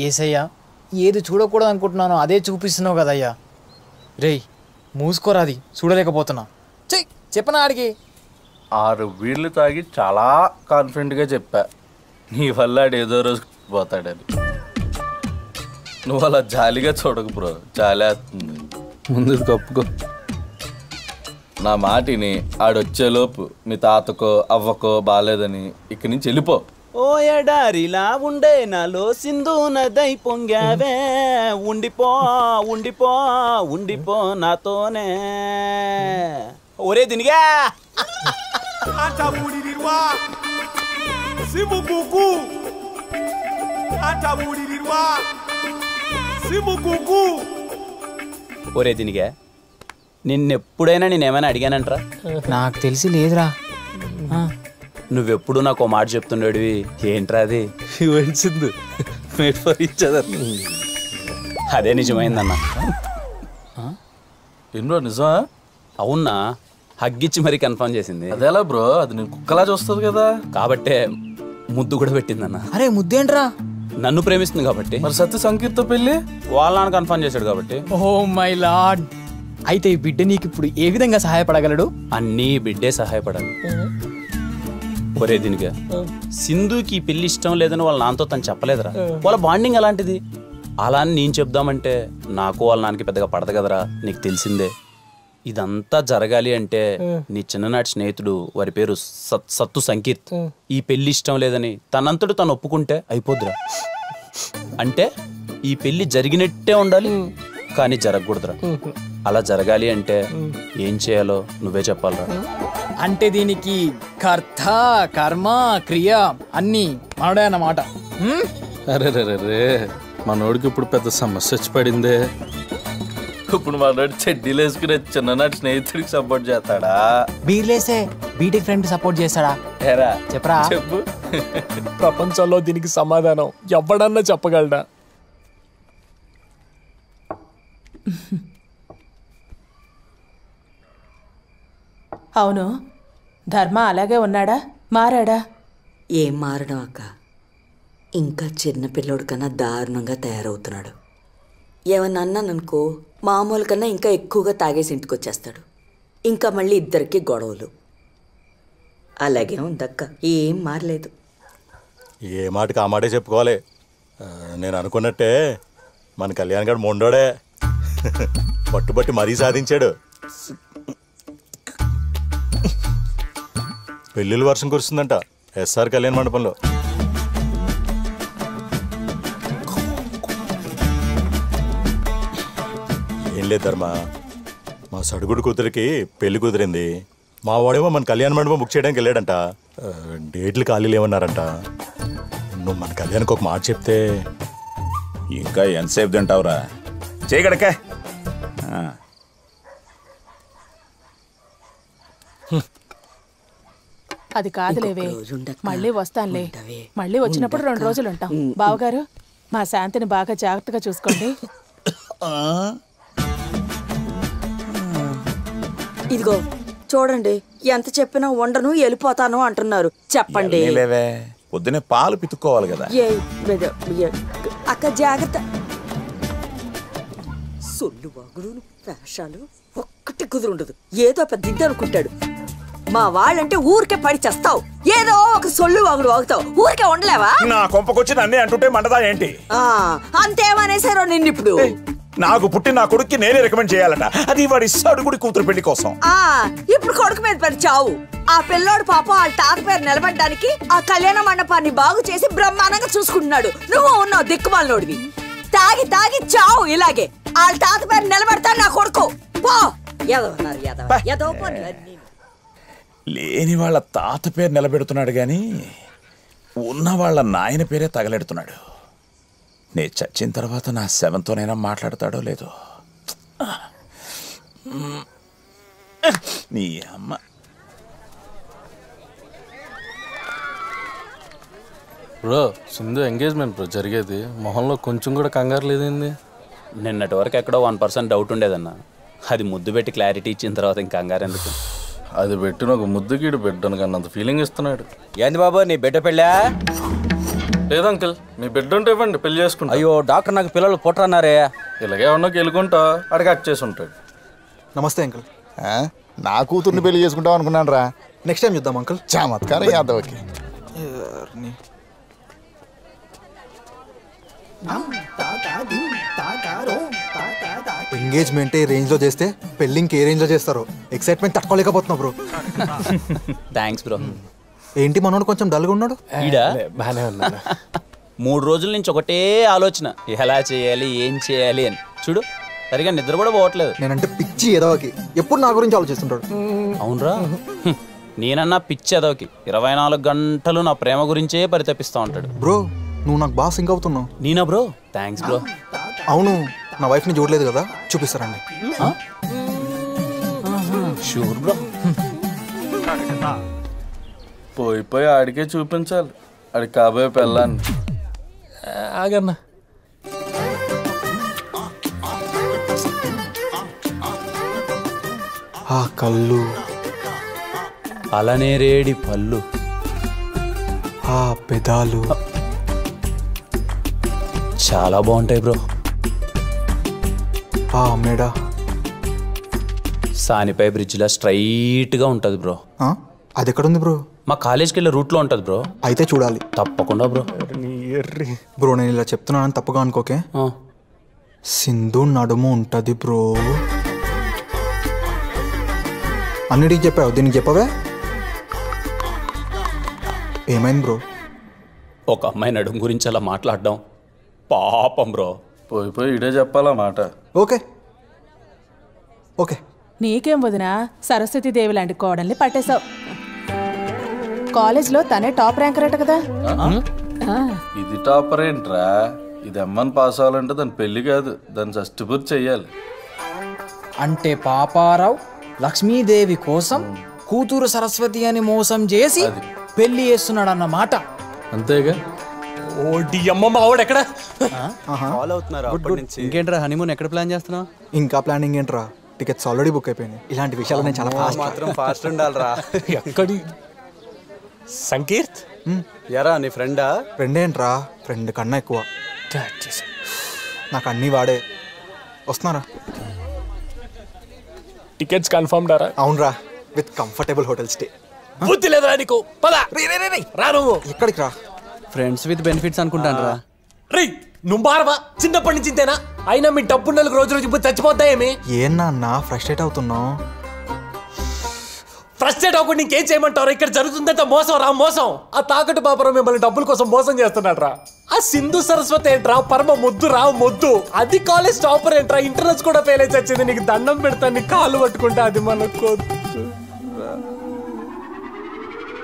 ఏసయ్యా ఏది చూడకూడదు అనుకుంటున్నానో అదే చూపిస్తున్నావు కదయ్యా. రేయ్ మూసుకోరాది, చూడలేకపోతున్నా. చెప్పనా ఆడికి 6 బీర్లు తాగి చాలా కాన్ఫిడెంట్గా చెప్పా, నీ వల్ల ఆడు ఏదో రోజు పోతాడని. నువ్వు అలా జాలిగా చూడకు బ్రో, జాలేస్తుంది. ముందు కప్పుకో. నా మాటిని ఆడొచ్చేలోపు మీ తాతకో అవ్వకో బాగాలేదని ఇక్కడి నుంచి వెళ్ళిపో. ఓ ఎడారిలా ఉండే నాలో సింధు నదై పొంగావే, ఉండిపో ఉండిపో ఉండిపో నాతోనే. ఒరే దినిగా ఒరే దినిగా, నిన్నెప్పుడైనా నేనేమైనా అడిగానంటరా? నాకు తెలిసి లేదురా. నువ్వెప్పుడు నాకు మాట చెప్తుండేవి, ఏంట్రా అది? Sindhu made for each other. అదే నిజమైందన్న. ఏం బ్రో నిజమా? అవునా, హగ్గిచ్చి మరీ కన్ఫర్మ్ చేసింది. అదేలా బ్రో, అది నేను కుక్కలా చూస్తుంది కదా, కాబట్టే ముద్దు కూడా పెట్టిందన్న. అరే ముద్దేంట్రా? నన్ను ప్రేమిస్తుంది కాబట్టి. మరి సత్య సంకీర్తో పెళ్ళి వాళ్ళ నాన్న కన్ఫర్మ్ చేశాడు కాబట్టి. ఓ మై లార్డ్, అయితే ఈ బిడ్డ నీకు ఇప్పుడు ఏ విధంగా సహాయపడగలడు? అన్నీ బిడ్డే సహాయపడాలి. ఒరే దీనిగా, సింధుకి పెళ్లి ఇష్టం లేదని వాళ్ళ నాన్నతో తను చెప్పలేదురా. వాళ్ళ బాండింగ్ అలాంటిది. అలా అని నేను చెప్దామంటే నాకు వాళ్ళ నాన్నకి పెద్దగా పడదు కదరా, నీకు తెలిసిందే. ఇదంతా జరగాలి అంటే నీ చిన్ననాటి స్నేహితుడు, వారి పేరు సత్తు సంకీర్త్, ఈ పెళ్లి ఇష్టం లేదని తనంతడు తను ఒప్పుకుంటే అయిపోద్దురా. అంటే ఈ పెళ్లి జరిగినట్టే ఉండాలి, కానీ జరగకూడదురా. అలా జరగాలి అంటే ఏం చేయాలో నువ్వే చెప్పాలరా. అంటే దీనికి కర్త కర్మ క్రియ అన్నీ మనడే అన్నమాట. అరే రే రే, మనోడికి ఇప్పుడు పెద్ద సమస్య వచ్చి పడిందే. ఇప్పుడు మనోడు చెడ్డీలు వేసుకునే చిన్ననాటి స్నేహితుడికి సపోర్ట్ చేస్తాడా? బీర్లేసే బీటెక్ ఫ్రెండ్ సపోర్ట్ చేస్తాడా? ఏరా చెప్పరా. చెప్పు. ప్రపంచంలో దీనికి సమాధానం ఎవడన్నా చెప్పగలడా? అవును, ధర్మ అలాగే ఉన్నాడా, మారాడా? ఏం మారడం అక్క, ఇంకా చిన్నపిల్లోడు కన్నా దారుణంగా తయారవుతున్నాడు. ఏమన్నా అన్నాననుకో, మామూలు కన్నా ఇంకా ఎక్కువగా తాగేసి ఇంటికి వచ్చేస్తాడు. ఇంకా మళ్ళీ ఇద్దరికి గొడవలు. అలాగే ఉందక్క, ఏం మారలేదు. ఏ మాటకి ఆ మాటే చెప్పుకోవాలి. నేను అనుకున్నట్టే మన కళ్యాణ్ గారు మొండోడే, పట్టుబట్టి మరీ సాధించాడు. పెళ్ళిళ్ళ వర్షం కురుస్తుందంట ఎస్ఆర్ కళ్యాణ మండపంలో. ఏం లేదు ధర్మ, మా సడుగుడు కూతురికి పెళ్లి కుదిరింది. మా వాడేమో మన కళ్యాణ మండపం బుక్ చేయడానికి వెళ్ళాడంట. డేట్లు ఖాళీలు ఏమన్నారంట. నువ్వు మన కళ్యాణ్కి ఒక మాట చెప్తే. ఇంకా ఎంతసేపు తింటావురా, చేయగడకే. అది కాదులేవే, మళ్ళీ వస్తానులే. మళ్ళీ వచ్చినప్పుడు 2 రోజులు ఉంటాం. బావగారు, మా శాంతిని బాగా జాగ్రత్తగా చూసుకోండి. ఇదిగో చూడండి, ఎంత చెప్పినా ఉండను వెళ్ళిపోతాను అంటున్నారు. చెప్పండి. పొద్దునే పాలు పితుక్కోవాలి కదా. అక్క జాగ్రత్త. సొల్లు వాగుడు వేషాలు ఒక్కటి కుదురుండదు. ఏదో పెద్ద దిద్దు అనుకుంటాడు. మా వాళ్ళంటే ఊరికే పడి చేస్తావు, ఏదో ఒక సొల్లు వాగుడు వాగుతావు. ఊరికే ఉండలేవా? నా కొంపకొచ్చి నన్నే అంటుంటే మండదా ఏంటి? అంతేమనేసారో నిన్నిప్పుడు. నాకు పుట్టి నా కొడుక్కి నేనే రికమెండ్ చేయాలట, అది వాడి సడుగుడి కూతురు పెళ్లి కోసం. ఇప్పుడు కొడుకు మీద పడి చావు. ఆ పిల్లోడు పాపం వాళ్ళ తాత పేరు నిలబడ్డానికి ఆ కళ్యాణ మండపాన్ని బాగు చేసి బ్రహ్మాండంగా చూసుకుంటున్నాడు. నువ్వు ఉన్నావు దిక్కుమాలినోడివి. తాగి తాగి చావు ఇలాగే. వాళ్ళ తాత పేరు నిలబడతాడు నా కొడుకు. పో. లేని వాళ్ళ తాత పేరు నిలబెడుతున్నాడు గాని ఉన్న వాళ్ళ నాయన పేరే తగలెడుతున్నాడు. నేను చచ్చిన తర్వాత నా శవంతోనైనా మాట్లాడతాడో లేదో. నీ అమ్మ. బ్రో, సింధు ఎంగేజ్మెంట్ బ్రో జరిగేది. మొహంలో కొంచెం కూడా కంగారు లేదండి. నిన్నటి వరకు ఎక్కడో 1% డౌట్ ఉండేదన్న. అది ముద్దు పెట్టి క్లారిటీ ఇచ్చిన తర్వాత ఇంకా కంగారు ఎందుకు? అది పెట్టిన ఒక ముద్దుగీడు పెట్టాను కానీ అంత ఫీలింగ్ ఇస్తున్నాడు. ఏంది బాబు నీ బిడ్డ పెళ్ళా? లేదు అంకుల్, మీ బిడ్డ ఉంటే ఇవ్వండి, పెళ్లి చేసుకుంటా. అయ్యో డాక్టర్, నాకు పిల్లలు పుట్టరన్నారే. ఇలాగే ఉన్నా గెలుకుంటా, అడిగి కట్ చేసి ఉంటాడు. నమస్తే అంకుల్. నా కూతుర్ని పెళ్లి చేసుకుంటాం అనుకున్నాను రా. నెక్స్ట్ టైం చూద్దాం అంకుల్. చమత్కారం యాదవ్కి. ఎంగేజ్మెంట్ ఏ రేంజ్ లో చేస్తే పెళ్లి ఇంకే రేంజ్ లో చేస్తారో ఎక్సైట్మెంట్ తట్టుకోలేకపోతున్నా బ్రో. Thanks bro. ఏంటి మనోడు కొంచెం డల్గా ఉన్నాడు? ఈడా బానే ఉన్నాను. 3 రోజుల నుంచి ఒకటే ఆలోచన, ఎలా చేయాలి ఏం చేయాలి అని. చూడు సరిగా నిద్ర కూడా పోవట్లేదు. నేనంటే పిచ్చి ఎదవకి ఎప్పుడు నా గురించి ఆలోచిస్తుంటాడు. అవునరా, నేనన్నా పిచ్చి ఎదవకి 24 గంటలు నా ప్రేమ గురించే పరితపిస్తా ఉంటాడు. బ్రో నువ్వు నాకు బాగా సింక్ అవుతున్నావు. నేనా బ్రో? Thanks bro. అవును, నా వైఫ్ ని చూడలేదు కదా, చూపిస్తారండి. Sure bro. పోయి ఆడికే చూపించాలి, ఆడికి కాబోయే పెళ్ళాన్ని. ఆగన్నా. ఆ కళ్ళు, అలానే రేడి పళ్ళు, ఆ పెదాలు చాలా బాగుంటాయి బ్రో. ఆ మెడ, సానిపై బ్రిడ్జ్లా స్ట్రైట్గా ఉంటుంది బ్రో. అది ఎక్కడుంది బ్రో? మా కాలేజ్కి వెళ్ళే రూట్లో ఉంటుంది బ్రో. అయితే చూడాలి తప్పకుండా బ్రో. బ్రో నేను ఇలా చెప్తున్నానని తప్పుగా అనుకోకే. సింధు నడుము ఉంటుంది బ్రో. అన్నిటికి చెప్పావు, దీనికి చెప్పవే? ఏమైంది బ్రో? ఒక అమ్మాయి నడుము గురించి అలా మాట్లాడడం పాపం బ్రో. పోయి ఇడే చెప్పాలా మాట. Okay okay. నీకేం వదినా, సరస్వతీదేవి లాంటి కోడల్ని పట్టేశావు. కాలేజ్లో తనే టాప్ ర్యాంకర్ అట కదా. ఇది టాపర్ ఏంట్రా? ఇది అమ్మని పాస్ అవ్వాలంటే దాని పెళ్లి కాదు, దాన్ని షష్టిపూర్తి చెయ్యాలి. అంటే పాపారావు లక్ష్మీదేవి కోసం కూతురు సరస్వతి అని మోసం చేసి పెళ్లి చేస్తున్నాడు అన్నమాట. అంతేగా. ఓడి అమ్మ మావాడు ఎక్కడ? ఫాలో అవుతున్నారు. ఇంకేంట్రా హనీమూన్ ఎక్కడ ప్లాన్ చేస్తున్నావు? ఇంకా ప్లానింగ్ ఏంట్రా, టికెట్స్ ఆల్రెడీ బుక్ అయిపోయినాయి. ఇలాంటి విషయాలు నేను చాలా ఫాస్ట్ ఉండాలిరా. ఎక్కడి సంకీర్త్? ఎరా నీ ఫ్రెండా? ఫ్రెండ్ ఏంట్రా, ఫ్రెండ్ కన్నా ఎక్కువ. నాకు అన్నీ వాడే. వస్తున్నారా? టికెట్స్ కన్ఫర్మ్ డారా? అవునరా, విత్ కంఫర్టబుల్ హోటల్ స్టే. బుద్ధి లేదురా నీకు? పద రా. నువ్వు ఎక్కడికి రా? ఫ్రెండ్స్ విత్ బెనిఫిట్స్ అనుకుంటాను రా. రీ నువ్వు బారవా? చిన్నప్పటి నుంచి ఇంతేనా? అయినా మీ డబ్బు 4 రోజులు ఇప్పుడు చచ్చిపోతాయేమి? ఏం నాన్న ఫ్రస్ట్రేట్ అవుతున్నావు? ఫ్రస్ట్రేట్ అవ్వకుండా ఇంకేం చేయమంటారు? ఇక్కడ జరుగుతుందంటే మోసం రా, మోసం. ఆ తాకట్టు పాపరం మిమ్మల్ని డబ్బుల కోసం మోసం చేస్తున్నాడు రా. ఆ సింధు సరస్వతి ఏంట్రా, పరమ మొద్దు రా, మొద్దు. అది కాలేజ్ టాపర్ ఏంట్రా, ఇంటర్నెట్స్ కూడా ఫెయిల్ అయితే వచ్చింది. నీకు దండం పెడతాను, నీ కాళ్ళు పట్టుకుంటా. అది మనకు